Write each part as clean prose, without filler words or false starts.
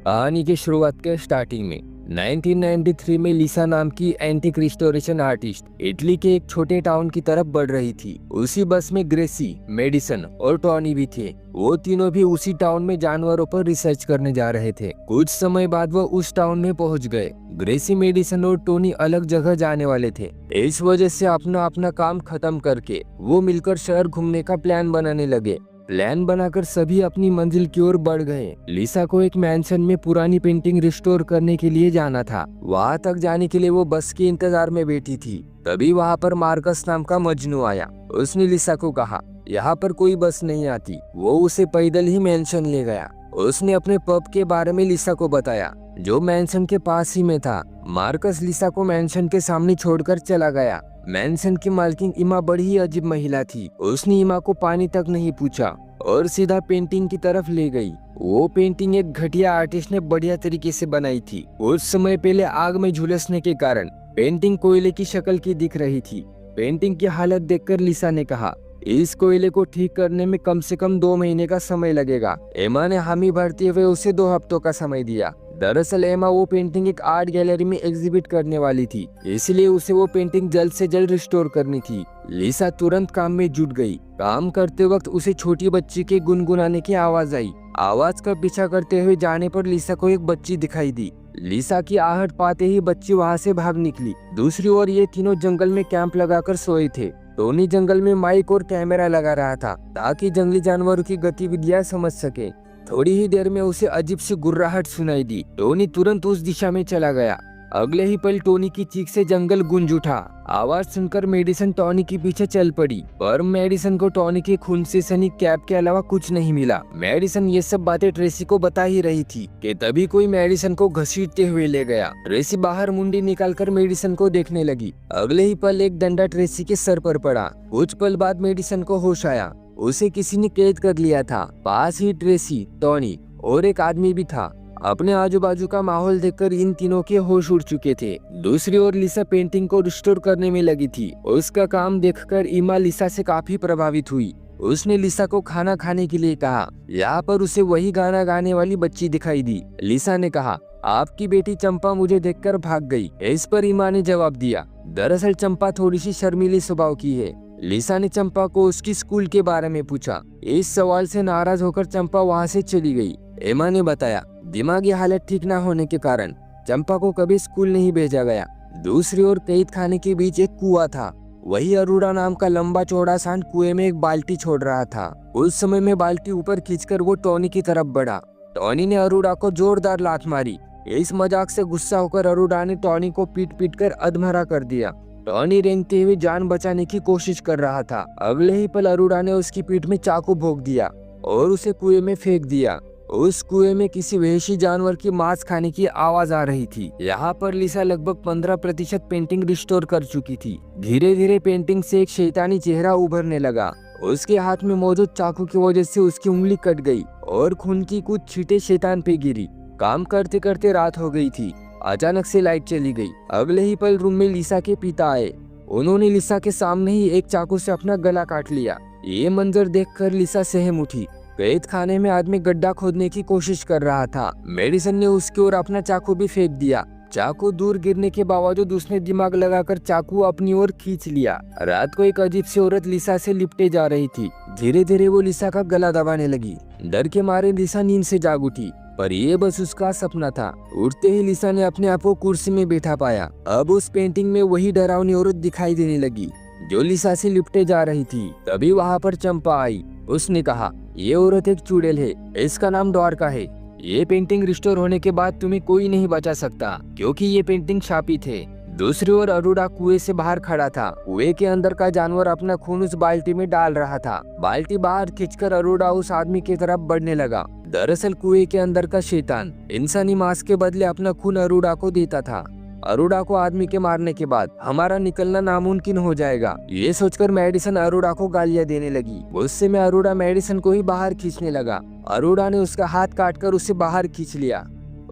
कहानी की शुरुआत के स्टार्टिंग में 1993 में लिसा नाम की एंटीक रिस्टोरेशन आर्टिस्ट इटली के एक छोटे टाउन की तरफ बढ़ रही थी। उसी बस में ग्रेसी, मेडिसन और टॉनी भी थे। वो तीनों भी उसी टाउन में जानवरों पर रिसर्च करने जा रहे थे। कुछ समय बाद वो उस टाउन में पहुंच गए। ग्रेसी, मेडिसन और टोनी अलग जगह जाने वाले थे। इस वजह से अपना अपना काम खत्म करके वो मिलकर शहर घूमने का प्लान बनाने लगे। प्लान बनाकर सभी अपनी मंजिल की ओर बढ़ गए। लिसा को एक मैंशन में पुरानी पेंटिंग रिस्टोर करने के लिए जाना था। वहां तक जाने के लिए वो बस के इंतजार में बैठी थी। तभी वहां पर मार्कस नाम का मजनू आया। उसने लिसा को कहा, यहाँ पर कोई बस नहीं आती। वो उसे पैदल ही मैंशन ले गया। उसने अपने पब के बारे में लिसा को बताया, जो मैंशन के पास ही में था। मार्कस लिसा को मैंशन के सामने छोड़कर चला गया। मैंशन की मालकिन इमा बड़ी ही अजीब महिला थी। उसने इमा को पानी तक नहीं पूछा और सीधा पेंटिंग की तरफ ले गई। वो पेंटिंग एक घटिया आर्टिस्ट ने बढ़िया तरीके से बनाई थी। कुछ समय पहले आग में झुलसने के कारण पेंटिंग कोयले की शक्ल की दिख रही थी। पेंटिंग की हालत देखकर लिसा ने कहा, इस कोयले को ठीक करने में कम से कम 2 महीने का समय लगेगा। एमा ने हामी भरते हुए उसे 2 हफ्तों का समय दिया। दरअसल एमा वो पेंटिंग एक आर्ट गैलरी में एग्जिबिट करने वाली थी, इसलिए उसे वो पेंटिंग जल्द से जल्द रिस्टोर करनी थी। लिसा तुरंत काम में जुट गई। काम करते वक्त उसे छोटी बच्ची के गुनगुनाने की आवाज आई। आवाज का पीछा करते हुए जाने पर लिसा को एक बच्ची दिखाई दी। लिसा की आहट पाते ही बच्ची वहां से भाग निकली। दूसरी ओर ये तीनों जंगल में कैंप लगाकर सोए थे। टोनी जंगल में माइक और कैमरा लगा रहा था ताकि जंगली जानवरों की गतिविधियां समझ सके। थोड़ी ही देर में उसे अजीब सी गुर्राहट सुनाई दी। टोनी तुरंत उस दिशा में चला गया। अगले ही पल टोनी की चीख से जंगल गूंज उठा। आवाज सुनकर मेडिसन टोनी के पीछे चल पड़ी, पर मेडिसन को टोनी के खून से सनी कैप के अलावा कुछ नहीं मिला। मेडिसन ये सब बातें ट्रेसी को बता ही रही थी कि तभी कोई मेडिसन को घसीटते हुए ले गया। ट्रेसी बाहर मुंडी निकालकर मेडिसन को देखने लगी। अगले ही पल एक डंडा ट्रेसी के सर पर पड़ा। कुछ पल बाद मेडिसन को होश आया। उसे किसी ने कैद कर लिया था। पास ही ट्रेसी, टोनी और एक आदमी भी था। अपने आजू बाजू का माहौल देखकर इन तीनों के होश उड़ चुके थे। दूसरी ओर लिसा पेंटिंग को रिस्टोर करने में लगी थी। उसका काम देखकर इमा लिसा से काफी प्रभावित हुई। उसने लिसा को खाना खाने के लिए कहा। यहाँ पर उसे वही गाना गाने वाली बच्ची दिखाई दी। लिसा ने कहा, आपकी बेटी चंपा मुझे देखकर भाग गई। इस पर इमा ने जवाब दिया, दरअसल चंपा थोड़ी सी शर्मीली स्वभाव की है। लिसा ने चंपा को उसकी स्कूल के बारे में पूछा। इस सवाल से नाराज होकर चंपा वहाँ से चली गई। एमा ने बताया, दिमागी हालत ठीक न होने के कारण चंपा को कभी स्कूल नहीं भेजा गया। दूसरी ओर कैद खाने के बीच एक कुआं था। वही अरोड़ा नाम का लंबा चौड़ा सांड कुएं में एक बाल्टी छोड़ रहा था। उस समय में बाल्टी ऊपर खींचकर वो टोनी की तरफ बढ़ा। टोनी ने अरोड़ा को जोरदार लात मारी। इस मजाक से गुस्सा होकर अरोड़ा ने टोनी को पीट पीट कर अधमरा कर दिया। टोनी रेंगते हुए जान बचाने की कोशिश कर रहा था। अगले ही पल अरोड़ा ने उसकी पीठ में चाकू भोंक दिया और उसे कुएं में फेंक दिया। उस कुएं में किसी वहशी जानवर की मांस खाने की आवाज आ रही थी। यहाँ पर लिसा लगभग 15% पेंटिंग रिस्टोर कर चुकी थी। धीरे धीरे पेंटिंग से एक शैतानी चेहरा उभरने लगा। उसके हाथ में मौजूद चाकू की वजह से उसकी उंगली कट गई और खून की कुछ छींटे शैतान पे गिरी। काम करते करते रात हो गई थी। अचानक से लाइट चली गई। अगले ही पल रूम में लिसा के पिता आए। उन्होंने लिसा के सामने ही एक चाकू से अपना गला काट लिया। ये मंजर देखकर लिसा सहम उठी। कैद खाने में आदमी गड्ढा खोदने की कोशिश कर रहा था। मेडिसन ने उसकी ओर अपना चाकू भी फेंक दिया। चाकू दूर गिरने के बावजूद उसने दिमाग लगाकर चाकू अपनी ओर खींच लिया। रात को एक अजीब सी औरत लिसा से लिपटे जा रही थी। धीरे धीरे वो लिसा का गला दबाने लगी। डर के मारे लिसा नींद से जाग उठी, पर ये बस उसका सपना था। उठते ही लिसा ने अपने आप को कुर्सी में बैठा पाया। अब उस पेंटिंग में वही डरावनी औरत दिखाई देने लगी जो लिसा से लिपटे जा रही थी। तभी वहाँ पर चंपा आई। उसने कहा, ये औरत एक चुड़ैल है, इसका नाम द्वारका है। ये पेंटिंग रिस्टोर होने के बाद तुम्हें कोई नहीं बचा सकता, क्योंकि ये पेंटिंग शापित है। दूसरी ओर अरोड़ा कुएं से बाहर खड़ा था। कुएं के अंदर का जानवर अपना खून उस बाल्टी में डाल रहा था। बाल्टी बाहर खींचकर अरोड़ा उस आदमी की तरफ बढ़ने लगा। दरअसल कुएं के अंदर का शैतान इंसानी मांस के बदले अपना खून अरोड़ा को देता था। अरोड़ा को आदमी के मारने के बाद हमारा निकलना नामुमकिन हो जाएगा। ये सोचकर मेडिसन अरोड़ा को गालियां देने लगी। गुस्से में अरोड़ा मेडिसन को ही बाहर खींचने लगा। अरोड़ा ने उसका हाथ काटकर उसे बाहर खींच लिया।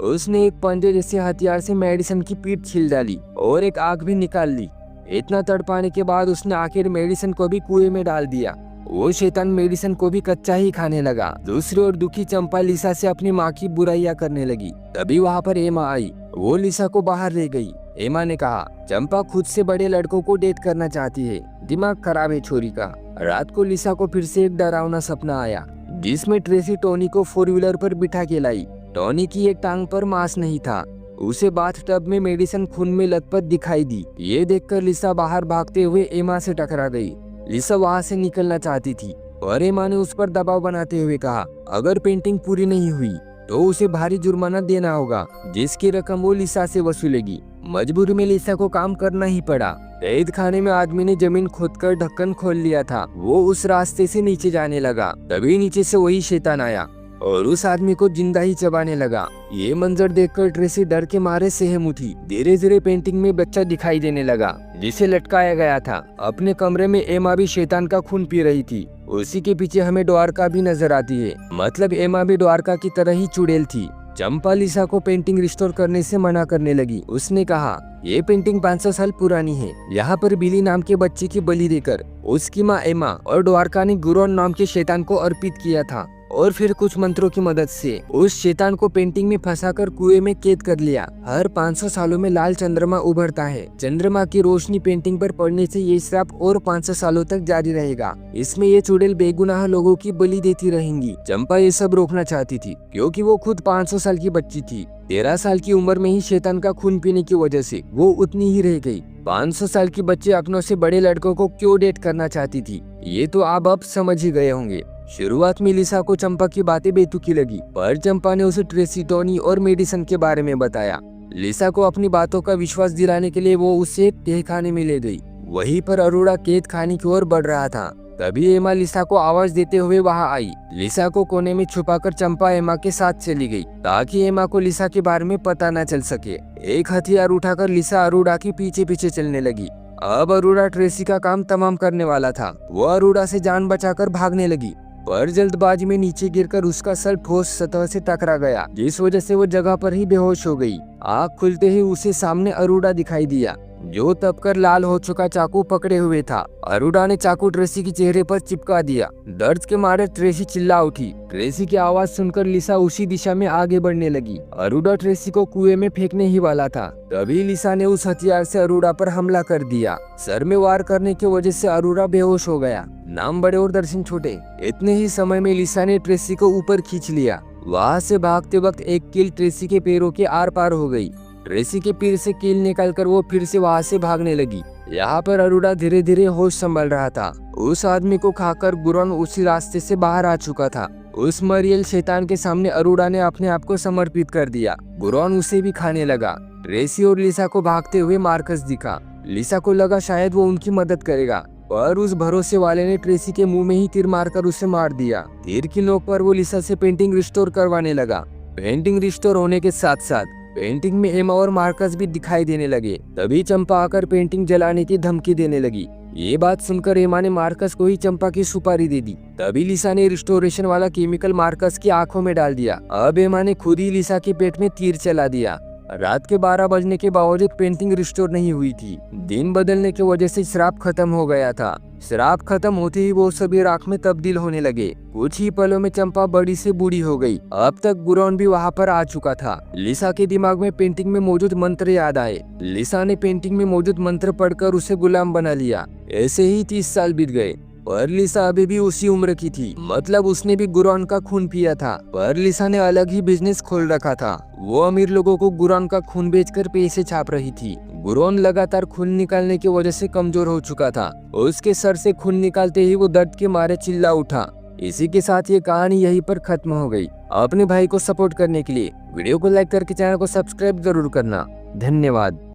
उसने एक पंजे जैसे हथियार से मेडिसन की पीठ छील डाली और एक आग भी निकाल ली। इतना तड़पाने के बाद उसने आखिर मेडिसन को भी कुएं में डाल दिया। वो शैतान मेडिसन को भी कच्चा ही खाने लगा। दूसरी ओर दुखी चंपा लिसा से अपनी माँ की बुराइयां करने लगी। तभी वहाँ पर एमा आई। वो लिसा को बाहर ले गई। एमा ने कहा, चंपा खुद से बड़े लड़कों को डेट करना चाहती है, दिमाग खराब है छोरी का। रात को लिसा को फिर से एक डरावना सपना आया, जिसमें ट्रेसी टोनी को 4 व्हीलर पर बिठा के लाई। टोनी की एक टांग पर मांस नहीं था। उसे बाथ टब में मेडिसन खून में लथपथ दिखाई दी। ये देखकर लिसा बाहर भागते हुए एमा से टकरा गई। लिसा वहाँ से निकलना चाहती थी और एमा ने उस पर दबाव बनाते हुए कहा, अगर पेंटिंग पूरी नहीं हुई तो उसे भारी जुर्माना देना होगा, जिसकी रकम वो लिसा से वसूलेगी। मजबूरी में लिसा को काम करना ही पड़ा। कैद खाने में आदमी ने जमीन खोदकर ढक्कन खोल लिया था। वो उस रास्ते से नीचे जाने लगा। तभी नीचे से वही शैतान आया और उस आदमी को जिंदा ही चबाने लगा। ये मंजर देखकर ट्रेसी डर के मारे सहम उठी। धीरे धीरे पेंटिंग में बच्चा दिखाई देने लगा, जिसे लटकाया गया था। अपने कमरे में एमा भी शैतान का खून पी रही थी। उसी के पीछे हमें द्वारका भी नजर आती है। मतलब एमा भी द्वारका की तरह ही चुड़ैल थी। चंपा लिसा को पेंटिंग रिस्टोर करने से मना करने लगी। उसने कहा, ये पेंटिंग 500 साल पुरानी है। यहाँ पर बिली नाम के बच्चे की बलि देकर उसकी माँ एमा और द्वारका ने गुरोन नाम के शैतान को अर्पित किया था और फिर कुछ मंत्रों की मदद से उस शैतान को पेंटिंग में फंसाकर कुएं में कैद कर लिया। हर 500 सालों में लाल चंद्रमा उभरता है। चंद्रमा की रोशनी पेंटिंग पर पड़ने से ये श्राप और 500 सालों तक जारी रहेगा। इसमें ये चुड़ैल बेगुनाह लोगों की बलि देती रहेंगी। चंपा ये सब रोकना चाहती थी, क्योंकि वो खुद 500 साल की बच्ची थी। 13 साल की उम्र में ही शैतान का खून पीने की वजह से वो उतनी ही रह गई। 500 साल की बच्ची अपनों से बड़े लड़कों को क्यों डेट करना चाहती थी, ये तो आप अब समझ ही गए होंगे। शुरुआत में लिसा को चंपा की बातें बेतुकी लगी, पर चंपा ने उसे ट्रेसी, टोनी और मेडिसन के बारे में बताया। लिसा को अपनी बातों का विश्वास दिलाने के लिए वो उसे तहखाने में ले गई। वहीं पर अरोड़ा कैद खाने की ओर बढ़ रहा था। तभी एमा लिसा को आवाज देते हुए वहां आई। लिसा को कोने में छुपाकर चंपा एमा के साथ चली गई, ताकि एमा को लिसा के बारे में पता न चल सके। एक हथियार उठाकर लिसा अरोड़ा के पीछे पीछे चलने लगी। अब अरोड़ा ट्रेसी का काम तमाम करने वाला था। वो अरोड़ा से जान बचाकर भागने लगी, पर जल्दबाजी में नीचे गिरकर उसका सर ठोस सतह से टकरा गया, जिस वजह से वो जगह पर ही बेहोश हो गई। आँख खुलते ही उसे सामने अरोड़ा दिखाई दिया, जो तपकर लाल हो चुका चाकू पकड़े हुए था। अरोड़ा ने चाकू ट्रेसी के चेहरे पर चिपका दिया। दर्द के मारे ट्रेसी चिल्ला उठी। ट्रेसी की आवाज सुनकर लिसा उसी दिशा में आगे बढ़ने लगी। अरोड़ा ट्रेसी को कुएं में फेंकने ही वाला था। तभी लिसा ने उस हथियार से अरोड़ा पर हमला कर दिया। सर में वार करने की वजह से अरोड़ा बेहोश हो गया। नाम बड़े और दर्शन छोटे। इतने ही समय में लिसा ने ट्रेसी को ऊपर खींच लिया। वहाँ से भागते वक्त एक कील ट्रेसी के पैरों के आर पार हो गई। ट्रेसी के पैर से कील निकालकर वो फिर से वहाँ से भागने लगी। यहाँ पर अरोड़ा धीरे धीरे होश संभल रहा था। उस आदमी को खाकर गुरोन उसी रास्ते से बाहर आ चुका था। उस मरियल शैतान के सामने अरोड़ा ने अपने आप को समर्पित कर दिया। गुरोन उसे भी खाने लगा। ट्रेसी और लिसा को भागते हुए मार्कस दिखा। लिसा को लगा शायद वो उनकी मदद करेगा, पर उस भरोसे वाले ने ट्रेसी के मुंह में ही तीर मारकर उसे मार दिया। तीर की नोक पर वो लिसा से पेंटिंग रिस्टोर करवाने लगा। पेंटिंग रिस्टोर होने के साथ साथ पेंटिंग में एमा और मार्कस भी दिखाई देने लगे। तभी चंपा आकर पेंटिंग जलाने की धमकी देने लगी। ये बात सुनकर एमा ने मार्कस को ही चंपा की सुपारी दे दी। तभी लिसा ने रिस्टोरेशन वाला केमिकल मार्कस की आंखों में डाल दिया। अब एमा ने खुद ही लिसा के पेट में तीर चला दिया। रात के 12 बजने के बावजूद पेंटिंग रिस्टोर नहीं हुई थी। दिन बदलने की वजह से श्राप खत्म हो गया था। श्राप खत्म होते ही वो सभी राख में तब्दील होने लगे। कुछ ही पलों में चंपा बड़ी से बूढ़ी हो गई। अब तक गुरोन भी वहाँ पर आ चुका था। लिसा के दिमाग में पेंटिंग में मौजूद मंत्र याद आए। लिसा ने पेंटिंग में मौजूद मंत्र पढ़कर उसे गुलाम बना लिया। ऐसे ही 30 साल बीत गए, पर लिसा अभी भी उसी उम्र की थी। मतलब उसने भी गुरोन का खून पिया था, पर लिसा ने अलग ही बिजनेस खोल रखा था। वो अमीर लोगों को गुरोन का खून बेचकर पैसे छाप रही थी। गुरोन लगातार खून निकालने की वजह से कमजोर हो चुका था। उसके सर से खून निकालते ही वो दर्द के मारे चिल्ला उठा। इसी के साथ ये कहानी यहीं पर खत्म हो गई। अपने भाई को सपोर्ट करने के लिए वीडियो को लाइक करके चैनल को सब्सक्राइब जरूर करना। धन्यवाद।